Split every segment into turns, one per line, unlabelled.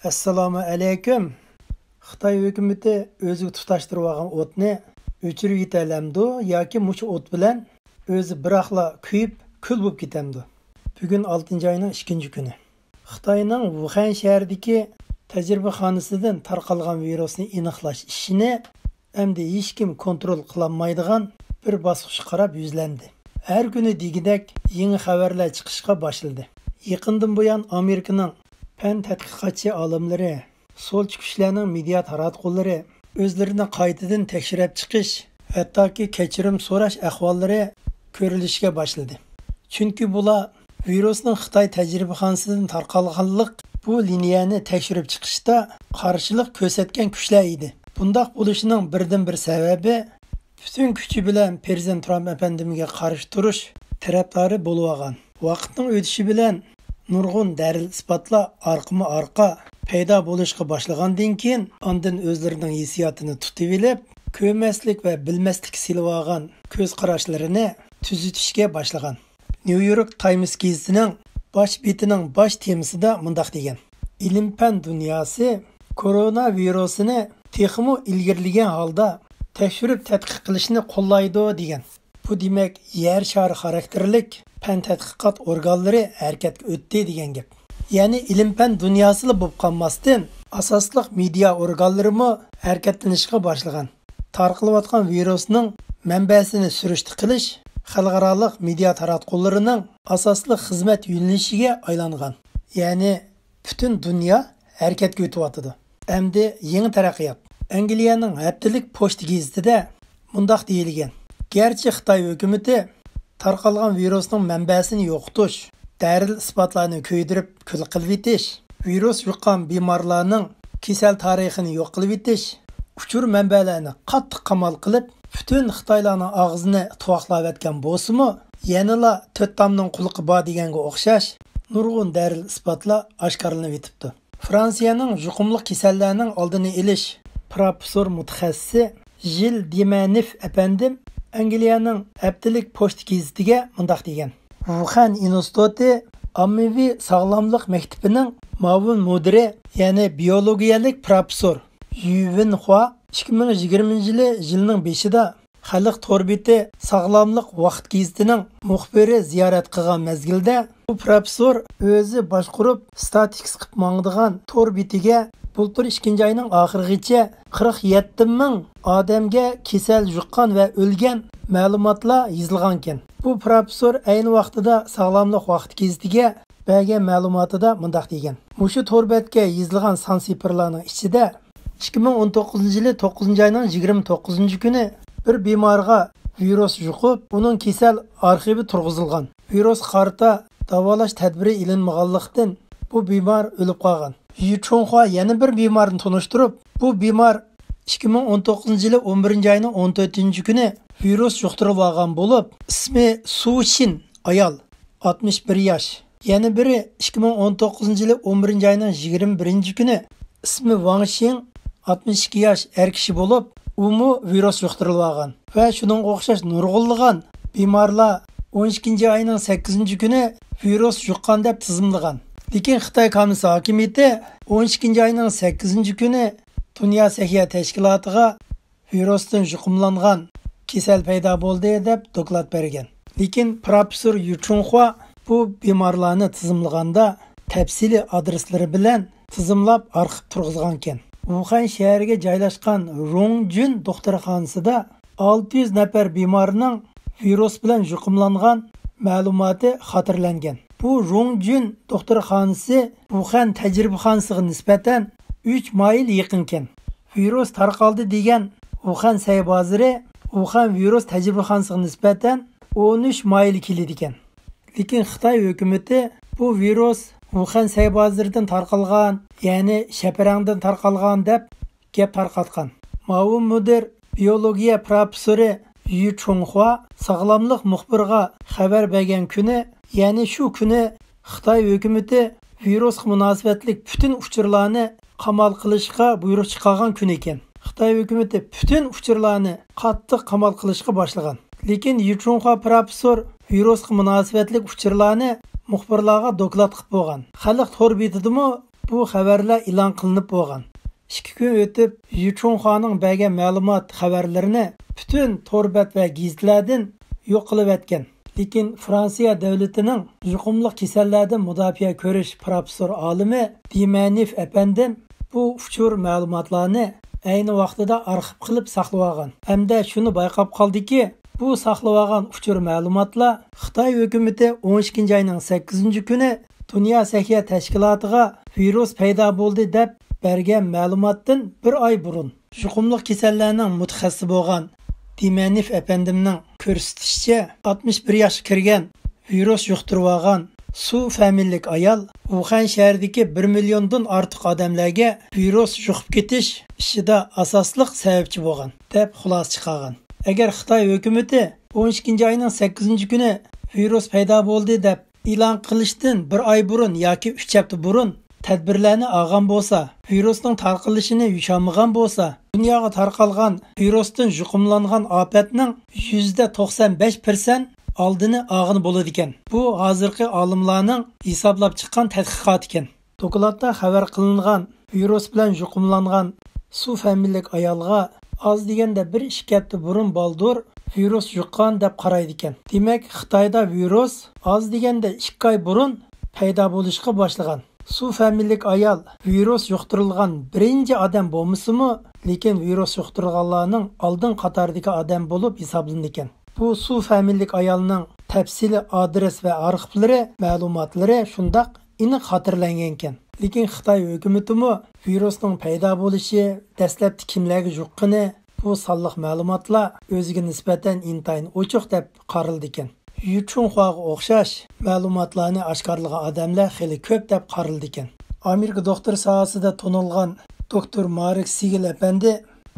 Assalomu alaykum. Xitoy hukumatı o'ziga tutashtirib olgan o'tni o'chirib yetalamdi yoki mush o't bilan o'zi biroqla kuyib kul bo'lib ketamdi. Bugun 6-oyning 2-kuni. Xitoyning Wuhan shahridagi tajribaxonasidan tarqalgan virusni aniqlash ishini endi hech kim kontrol qilolmaydigan bir bosqichga qarab yuzlandi. Har kuni degidek yangi xabarlar chiqishga boshladi. Yaqindan buyon Amerikaning fan tadqiqotchi olimlari, solchi kuchlarning media taratqullari o'zlarini qaytadan tekshirib chiqish, hattoki kechirim so'rash ahvollari ko'rilishga boshladi. Chunki bular virusning Xitoy tajribaxonasidan tarqalganlik bu liniyani tekshirib chiqishda qarshilik ko'rsatgan kuchlar edi. Bundaq bo'lishining birdan-bir sababi butun kuchi bilan Prezident Trump efendimiga qarshi turish tarafdori bo'lib olgan. Vaqtning o'tishi bilan nurg'un dalil isbotlar orqama-orqa paydo bo'lishga boshlagandan keyin ondan o'zlarining hissiyotini tutib olib, ko'rmaslik va bilmaslik silib olgan ko'z qarashlarini tuzitishga boshlagan. New York Times gazetining bosh betining bosh temasida mundaq degan: Ilm-fan dunyosi koronavirusini texmo ilgirlagan holda tekshirib tadqiq qilishni qo'llaydi degan. Bu demak, yer shari xarakterlik fan tadqiqot organlari harakatga o'tdi degan gap. Ya'ni ilm-fan dunyosida bo'lib qolmasdan asosliq media organlarimi harakatlanishga boshlagan. Tarqalayotgan virusning manbasini surishti qilish xalqaro media taratqullarining asosli xizmat yo'nalishiga aylangan. Ya'ni butun dunyo harakatga o'tyapti. Endi yangi taraqqiyot. Angliyaning haftalik pochta gazetida mundaq deyilgan: Gerçi Xitoy hukumatı tarqalgan virusning manbasini yo'qotish, dalil isbotlarni ko'ydirib kul qilib etish, virus yuqqan bemorlarning kasal tarixini yo'q qilib etish, uchur manbalarni qattiq qamal qilib, butun Xitoylarning og'zini tuvoqlab etgan bo'lsa-mu, yanala to'ttamning quliqi bor deganga o'xshash nurg'un dalil isbotlar oshkorlanib etibdi. Fransiyaning yuqumli kasallarning oldini olish professor mutaxassisi Jil Dimanif efendim Angliyaning haftalik pochta gazetiga mundaq degan: Wuhan instituti ommaviy sog'lomlik maktabining ma'mur mudiri, ya'ni biologiyalik professor Yuwen Hua 2020-yilning 5-ida Xalq to'rbeti sog'lomlik vaqt gazetining muxbiri ziyorat qilgan mezgilda bu professor o'zi boshqarib statistika qilib mangdigan to'rbetiga bultur 2-oyning oxirigacha 47 ming odamga kasal yuqqan va o'lgan ma'lumotlar yozilgan ekan. Bu professor ayni vaqtida sog'lomlik vaqt gazetiga bergan ma'lumotida mundaq degan: Mushu to'rbetga yozilgan son sifrlarning ichida 2019-yil 9-oyning 29-kuni bir bemorga virus yuqib, uning kasal arxivi turg'izilgan. Virus qarta davolash tadbiri ilinmaganlikdan bu bemor o'lib qolgan. Yu Chonghua yana bir bemorni tunishtirib, bu bemor 2019-yil 11-oyning 14-kuni virus yuqtirib olgan bo'lib, ismi Su Xin, ayol, 61 yosh. Yana biri 2019-yil 11-oyning 21-kuni ismi Wang Xing, 62 yosh er kishi bo'lib, u virus yuqtirib olgan. Va shuning o'xshash nurg'unlagan bemorlar 12-oyning 8-kuni virus yuqqan deb tizimlagan. Lekin Xitoy Kommunist hokimiyati 12-oyning 8-kuni Dunyo sog'liqlik tashkilotiga virusdan yuqumlangan kasal paydo bo'ldi deb doklad bergan. Lekin professor Yu Chonghua bu bemorlarni tizimlaganda tafsili adreslari bilan tizimlab arxiv turg'izgan ekan. Wuhan shahriga joylashgan Rongjun doktorxonasida 600 nafar bemorning virus bilan yuqumlangan ma'lumoti xotirlangan. Bu Rongjun doktorxonasi Wuhan tajribaxonasiga nisbatan 3 mayl yaqin ekan. Virus tarqaldi degan Wuhan sayboziri Wuhan virus tajribaxonasiga nisbatan 13 mayl keladi ekan. Lekin Xitoy hukumatı bu virus Wuhan sayboziridan tarqalgan, ya'ni shaparangdan tarqalgan deb gap tarqatgan. Ma'lum mudir biologiya professori Yu Chonghua sog'lomlik muxbiriga xabar bergan kuni, ya'ni shu kuni Xitoy hukumatı virusga munosabatli butun uchurlarni qamal qilishga buyruq chiqargan kun ekan. Xitoy hukumatı butun uchurlarni qattiq qamal qilishga boshlagan. Lekin Yu Chonghua professor virusga munosabatli uchurlarni muxbirlarga doklad qilib bo'lgan. Xalq to'rbetidimi Bu xabarlar e'lon qilinib bo'lgan. 2 kun o'tib, Yu Chunxuaning bergan ma'lumot xabarlarini butun torbat va gazitlardan yo'q qilib etgan. Lekin Fransiya davlatining yuqumli kasallardan mudofaa ko'rish professor olimi Dimanif apandim bu uchur ma'lumotlarni ayni vaqtida arxiv qilib saqlab olgan. Hamda shuni bayqab qoldiki, bu saqlab olgan uchur ma'lumotlar Xitoy hukumati 12 oyning 8 kuni Dünya Səhiyyə Təşkilatıga virus paydo bo'ldi deb bergan ma'lumotdan bir oy burun yuqumli kasallarning mutaxassisi bo'lgan Dimanif apandimning ko'rsatishicha 61 yoshga kirgan virus yuqtirib olgan Su familiyalik ayol Wuhan shahridagi 1 milliondan ortiq odamlarga virus yuqib ketish ishida asosliq sababchi bo'lgan deb xulosa chiqargan. Agar Xitoy hukumati 12 oyning 8 kuni virus paydo bo'ldi deb e'lon qilishdan bir oy burun yoki 3 hafta burun tadbirlarni olgan bo'lsa, virusning tarqalishini yushamagan bo'lsa, dunyoga tarqalgan virusdan yuqumlangan ofatning %95% oldini olgan bo'ladi ekan. Bu hozirgi olimlarning hisoblab chiqqan tadqiqot ekan. Dokladda xabar qilingan virus bilan yuqumlangan Su familiyalik ayolga az deganda 1-2 hafta burun baldur virus yuqqan deb qaraydi ekan. Demak, Xitoyda virus az deganda 2 oy burun paydo bo'lishga boshlagan. Su familiyalik ayol virus yuqtirilgan birinchi odam bo'lmasa-mu, lekin virus yuqtirganlarning oldin qatordagi odam bo'lib hisoblanadi ekan. Bu Su familiyalik ayolning tafsili adres va arxivlari ma'lumotlari shundoq aniq xotirlangan ekan. Lekin Xitoy hukumatimi virusning paydo bo'lishi, dastlabki kimlarga yuqqani, bu sonliq ma'lumotlar o'ziga nisbatan intayin ochiq deb qaraldi ekan. Yu Chunxuaga o'xshash ma'lumotlarni oshkorlagan odamlar xili ko'p deb qaraldi ekan. Amerika doktor sohasida tonilgan doktor Mark Siegel apandi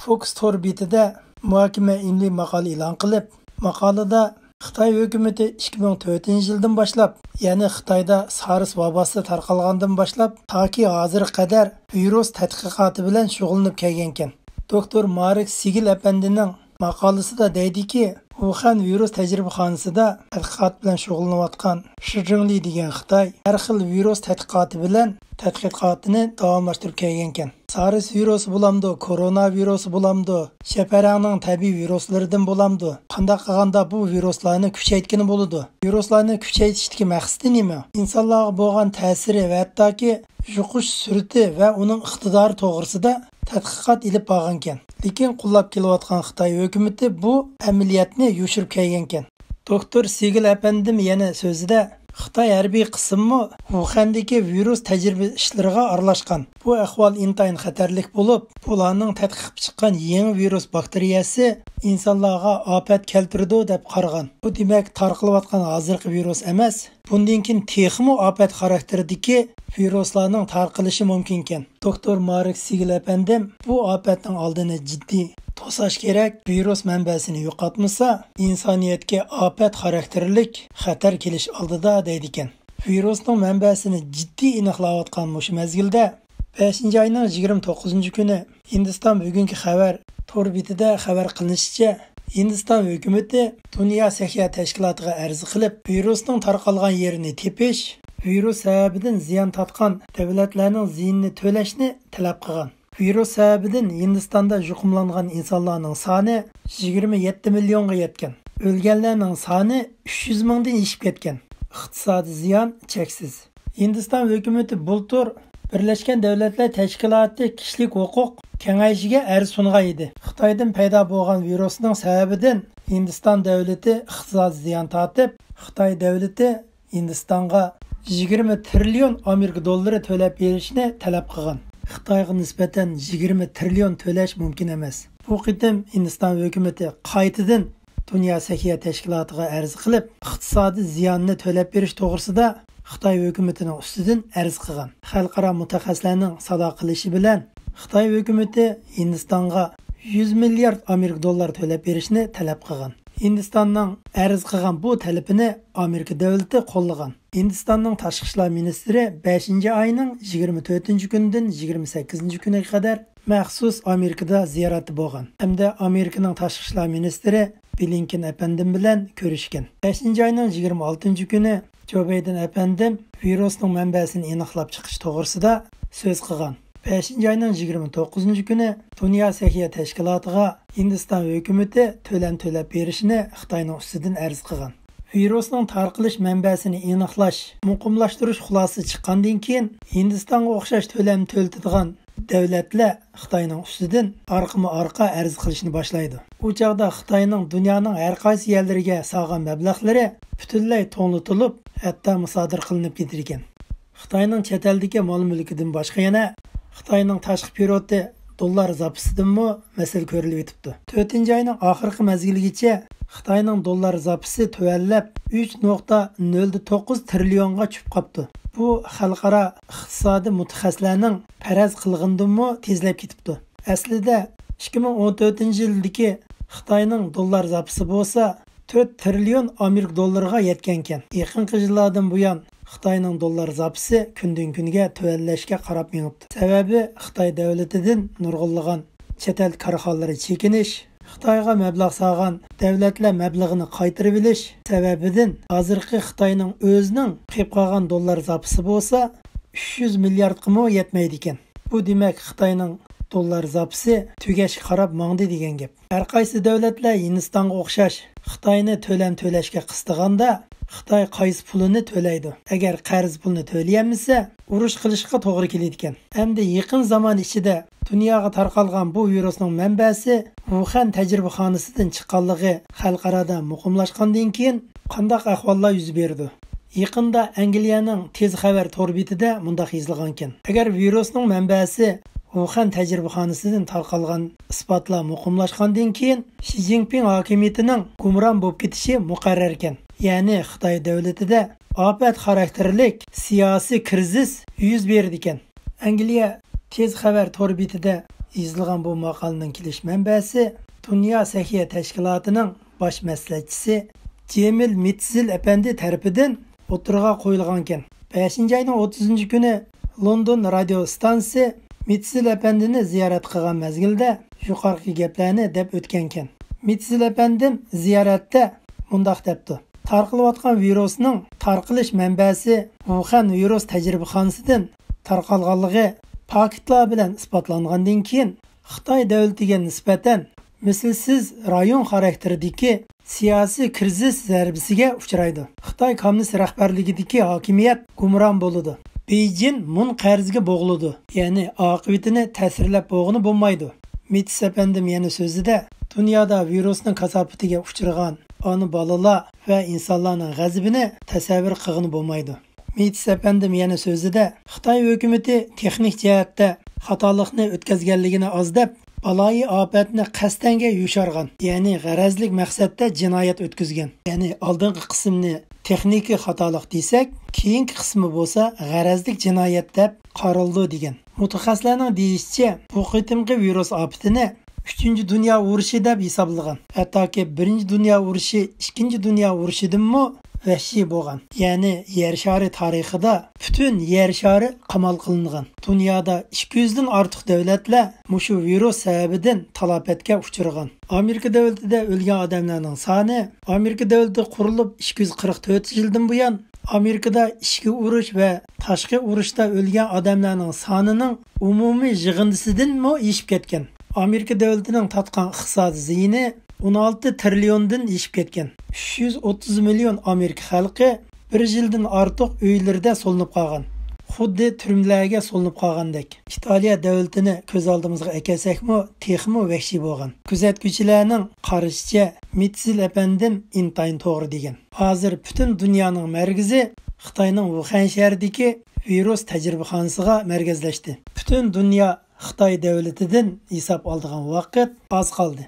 Fox torbitida muhokama ilmiy maqola e'lon qilib, maqolada Xitoy hukumati 2004-yildan boshlab, ya'ni Xitoyda SARS vabosi tarqalgandan boshlab, toki hozirga qadar virus tadqiqoti bilan shug'ullanib kelgan ekan. Doktor Mark Siegel apandining maqolasida deydiki, Wuhan virus tajribaxonasida tadqiqot bilan shug'ullanayotgan Shijingli degan Xitoy har xil virus tadqiqoti bilan tadqiqotini davomlashtirib kelgan ekan. SARS virusi bo'lamdi, koronavirusi bo'lamdi, shaparangning tabiiy viruslaridan bo'lamdi. Qanday qilganda bu viruslarni kuchaytgani bo'ladi? Viruslarni kuchaytishdagi maqsadi nima? Insonlarga bo'lgan ta'siri va hattoki yuqish surati va uning iqtidori to'g'risida tadqiqot ilib borgan ekan. Lekin qo'llab kelayotgan Xitoy hukumati bu amaliyotni yushirib kelgan ekan. Doktor Siegel apandim yana so'zida Xitoy harbiy qismi Wuhandagi virus tajriba ishlariga aralashgan. Bu ahvol intayin xatarlik bo'lib, bularning tadqiq chiqqan yangi virus bakteriyasi insonlarga ofat keltirdi deb qaragan. Bu demak tarqalayotgan hozirgi virus emas, bundan keyin texmo ofat xarakteridagi viruslarning tarqalishi mumkin ekan. Doktor Mark Siegel apandim bu ofatning oldini jiddiy to'sash kerak. Virus manbasini yo'qotmasa, insoniyatga ofat xarakterlik xatar kelish oldida deydi ekan. Virusning manbasini jiddiy aniqlayotgan mush mezgilda 5-oyning 29-kuni Hindiston bugungi xabar torbitida xabar qilinishicha, Hindiston hukumati Dünya Səhiyyə Təşkilatıga arz qilib, virusning tarqalgan yerini tepish, virus sababidan ziyon tatgan davlatlarning ziyinini to'lashni talab qilgan. Virus sababidan Hindistonda yuqumlangan insonlarning soni 27 millionga yetgan. O'lganlarning soni 300 mingdan oshib ketgan. Iqtisodiy ziyon cheksiz. Hindiston hukumati bultur Birleşken Devletler Teşkilatı kishilik huquq kengayishiga arz sungan edi. Xitoydan paydo bo'lgan virusning sababidan Hindiston davlati iqtisodiy ziyon tortib, Xitoy davlati Hindistonga 20 trillion Amerika dollari to'lab berishni talab qilgan. Xitoyga nisbatan 20 trillion to'lash mumkin emas. Bu qitim Hindiston hukumati qaytadan Dünya Səhiyyə Təşkilatıga arz qilib, iqtisodiy ziyonni to'lab berish to'g'risida Xitoy hukumatining ustidan arz qilgan. Xalqaro mutaxassislarning sado qilishi bilan Xitoy hukumati Hindistonga 100 milliard Amerika dollari to'lab berishni talab qilgan. Hindistonning arz qilgan bu talabini Amerika davlati qo'llagan. Hindistonning tashqi ishlar ministri 5-oyning 24-kunidan 28-kuniga qadar maxsus Amerikada ziyorati bo'lgan. Hamda Amerikaning tashqi ishlar ministri Blinken apandim bilan ko'rishgan. 5-oyning 26-kuni Joe Biden apandim virusning manbasini aniqlab chiqish to'g'risida söz qilgan. 5-ayning 29-kuni Dünya Səhiyyə Təşkilatıga Hindiston hökuməti төлəm төлab berishini Xitoyning ustidan arz qilgan. Virusning tarqalish manbasini aniqlash, muqimlashtirish xulosasi chiqqandan keyin Hindistonga o'xshash төлəm to'ltadigan davlatlar Xitoyning ustidan orqama-orqa arz qilishni boshlaydi. U chaqda Xitoyning dunyoning har qaysi yerlariga solgan mablag'lari butunlay to'nglatilib, hatto musodir qilinib ketar ekan. Xitoyning chet eldagi mol-mulkidan boshqa yana Xitoyning tashqi periyodi dollar zapisidanmi masala ko'rilib o'tibdi. 4-ayning oxirgi mazgiligacha Xitoyning dollar zapisi tuvallab 3.09 trillionga tushib qopti. Bu xalqaro iqtisodiy mutaxassislarning faraz qilgandanmi tezlab ketibdi. Aslida 2014-yildagi Xitoyning dollar zapisi bo'lsa 4 trillion Amerika dollariga yetgan ekan. Yaqinqi yillardan buyon Xitoyning dollar zapisi kundan kunga tuvallashga qarab minibdi. Sababi Xitoy davlatidan nurg'unlagan chet el korxonalari chekinish, Xitoyga mablag' solgan davlatlar mablag'ini qaytarib olish sababidan hozirgi Xitoyning o'zining qilib qolgan dollar zapisi bo'lsa 300 milliardga yetmaydi ekan. Bu demak Xitoyning dollar zapisi tugashga qarab mangdi degan gap. Har qaysi davlatlar Hindistonga o'xshash Xitoyni төлем to'lashga qistiganda Xitoy qaysi pulini to'laydi. Agar qarz pulini to'layolmasa, urush qilishga to'g'ri keladi ekan. Endi yaqin zamon ichida dunyoga tarqalgan bu virusning manbasi Wuhan tajribaxonasidan chiqqanligi xalqarada muqimlashgandan keyin qanday ahvollar yuz berdi? Yaqinda Angliyaning tez xabar torbitida mundaq yozilgan ekan. Agar virusning manbasi Wuhan tajribaxonasidan tarqalgan isbotlar muqimlashgandan keyin Xi Jinping hokimiyatining gumron bo'lib ketishi muqarrar ekan. Ya'ni Xitoy davlatida ofat xarakterlik siyosiy krizis yuz berdi ekan. Angliya tez xabar torbitida yozilgan bu maqolaning kelish manbasi Dünya Səhiyyə Təşkilatıning bosh maslahatchisi Cemil Mitzil apandi tarafidan o'tirg'a qo'yilgan ekan. 5-ayning 30-kuni London radio stansiyasi Mitzil apandini ziyorat qilgan mazgilda yuqorqi gaplarni deb o'tgan ekan. Mitzil apandim ziyoratda mundaq debdi: tarqalayotgan virusning tarqalish manbasi Wuhan virus tajribaxonasidan tarqalganligi faktlar bilan isbotlangandan keyin Xitoy davlatiga nisbatan mislsiz rayon xarakteridagi siyosiy krizis zarbisiga uchraydi. Xitoy kommunist rahbarligidagi hokimiyat gumron bo'ladi. Beijing mun qarzga bo'g'iladi. Ya'ni oqibatini ta'sirlab bo'g'ini bo'lmaydi. Mitis apandim yana so'zida dunyoda virusning kasofatiga uchragan ona bolalar va insonlarning g'azabini tasavvur qilgani bo'lmaydi. Mitis apandim yana so'zida Xitoy hukumatı texnik jihatda xatolikni o'tkazganligini ozdab, baloyi ofatni qasdanga yushargan, ya'ni g'arazlik maqsadda jinoyat o'tkazgan. Ya'ni oldingi qismni texnik xatolik desak, keyingi qismi bo'lsa g'arazlik jinoyat deb qaraldi degan. Mutaxassislarning deyishicha, bu qitimqi virus ofatini 3-Dünya urushi deb hisoblagan. Hattoki 1-Dünya urushi, 2-Dünya urushidanmi vahshiy bo'lgan. Ya'ni yer shari tarixida butun yer shari qamal qilingan. Dunyoda 200 dan ortiq davlatlar mushu virus sababidan talafotga uchragan. Amerika davlatida o'lgan odamlarning soni Amerika davlati qurilib 244 yildan buyon Amerikada ichki urush va tashqi urushda o'lgan odamlarning sonining umumiy yig'indisidanmi eshib ketgan. Amerika davlatining tatqan iqtisodiy ziyini 16 trilliondan eshib ketgan. 330 million Amerika xalqi bir yildan ortiq uylarda solinib qolgan. Xuddi turmlarga solinib qolgandek. Italiya davlatini ko'z oldimizga akasakmi, texmi vahshiy bo'lgan. Kuzatuvchilarning qarashicha Mitzil apandim intayin to'g'ri degan. Hozir butun dunyoning markazi Xitoyning Wuhan shahridagi virus tajribaxonasiga markazlashdi. Butun dunyo Xitoy davlatidan hisob oladigan vaqt oz qoldi.